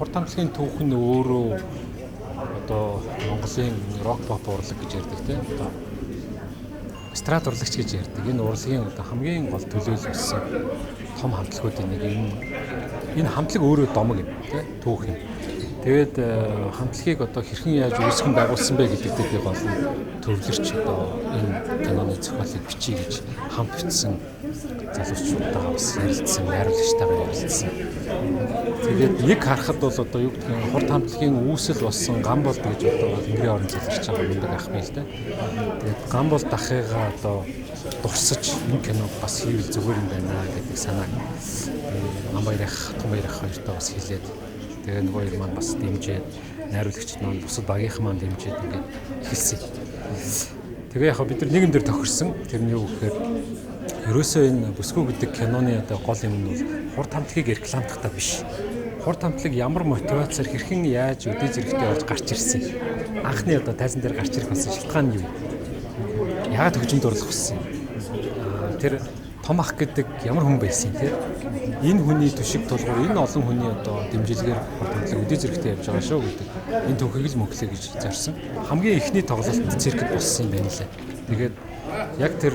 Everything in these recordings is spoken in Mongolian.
хурд хамтлагийн түүх нь өөрөө одоо Монголын рок pop урлаг гэж ярьдаг тийм одоо эстрад урлагч гэж ярьдаг. Энэ урлагийн одоо хамгийн гол төлөөлөлсөн том хамтлагуудын нэг энэ хамтлаг өөрөө домог юм тийм түүх юм. Тэгээд хамтлагийг одоо хэрхэн яаж үүсгэн байгуулсан бэ гэдэг дээр би гол төвлөрч одоо энэ киноны зохиолыг бичиж гэж хамт бичсэн залуучуудаа бас ярилцсан, найруулагчтайгаа ярилцсан. Тэгээд нэг харахад бол одоо юу гэдэг нь хурд хамтлагийн үүсэл болсон Гамболд гэж одоо Тэнгэрийн орон залгаж байгаа мундаг ах мэл дээ. Тэгээд Гамболд ахыгаа одоо дурсаж энэ киног бас хийвэл зүгээр юм байна гэдэг санааг Амбаяр ах, Тумаяр ах хоёртоо бас хэлээд тэгээд нөгөө хоёр маань бас дэмжээд найруулагчид маань бусад багийнхан маань дэмжээд ингээд хэлсэн. Тэгээ яг бид нар нэгэн дээр тохирсон. Тэр нь юу гэхээр ерөөсөө энэ бүсгүй гэдэг киноны одоо гол юм нь бол хурд хамтлагийг рекламдахтаа биш. Хурд хамтлаг ямар мотивацаар хэрхэн яаж өдөө зэрэгтэй болж гарч ирсэн. Анхны одоо тайзан дээр гарч ирэх болсон шалтгаан нь юу? Яагаад хөгжинд орлох болсон юм? Тэр том ах гэдэг ямар хүн байсан те? Энэ хүний төшиг тулгуур энэ олон хүний одоо дэмжлэгээр хурд хамтлаг өдөө зэрэгтэй явж байгаа шүү гэдэг. Энэ түүхийг л мөнхлөө гэж зорьсон. Хамгийн ихний тоглолт циркэд болсон юм байна лээ. Тэгээд яг тэр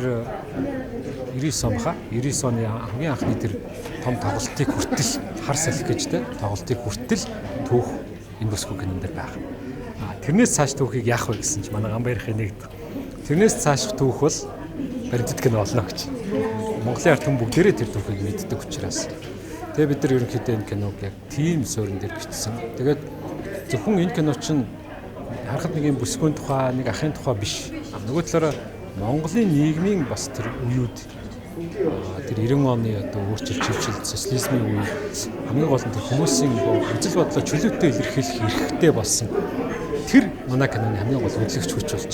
99 он баха 99 оны хамгийн анхны тэр том тоглолтыг хүртэл хар салхи гэж те тоглолтыг хүртэл түүх энэ бүсгүй кинон дээр байгаа. Тэрнээс цааш түүхийг яах вэ гэсэн чинь манай Амбаярхын нэгд. Тэрнээс цааш түүх бол баримтат кино болно гэж. Монголын ард түмэн бүгдээрээ тэр түүхийг мэддэг учраас. Тэгээ бид нар ерөнхийдөө энэ киног яг тийм суурин дээр бичсэн. Тэгээд зөвхөн энэ кино чинь харахад нэг юм бүсгүйн тухай, нэг ахын тухай биш. Нөгөө талаараа Монголын нийгмийн бас тэр үеуд тэр 90 оны одоо өөрчлөлт чивчил социализмын үе хамгийн гол нь тэр хүмүүсийн үзэл бодлоо чөлөөтэй илэрхийлэх эрхтэй болсон. Тэр манай киноны хамгийн гол хөдөлгөгч хүч болж.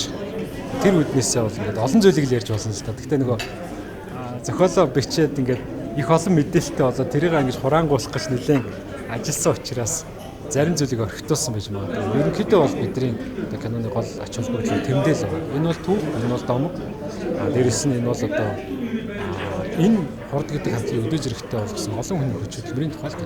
Тэр үднээсээ бол ингээд олон зүйлийг л ярьж болсон л та. Гэхдээ нөгөө зохиолоо бичээд ингээд их олон мэдээлэлтэй болоод тэрийг ингэж хураангуулах гэж нэлээд ажилласан учраас зарим зүйлийг орхитуулсан байж магадгүй. Ерөнхийдөө бол бидний одоо киноны гол ач холбогдол тэмдээл байна. Энэ бол түүх, энэ бол домог. Дээрэс нь энэ бол одоо энэ хурд гэдэг хамтлагийн өдөө зэрэгтэй болгосон олон хүний хүч хөдөлмөрийн тухай л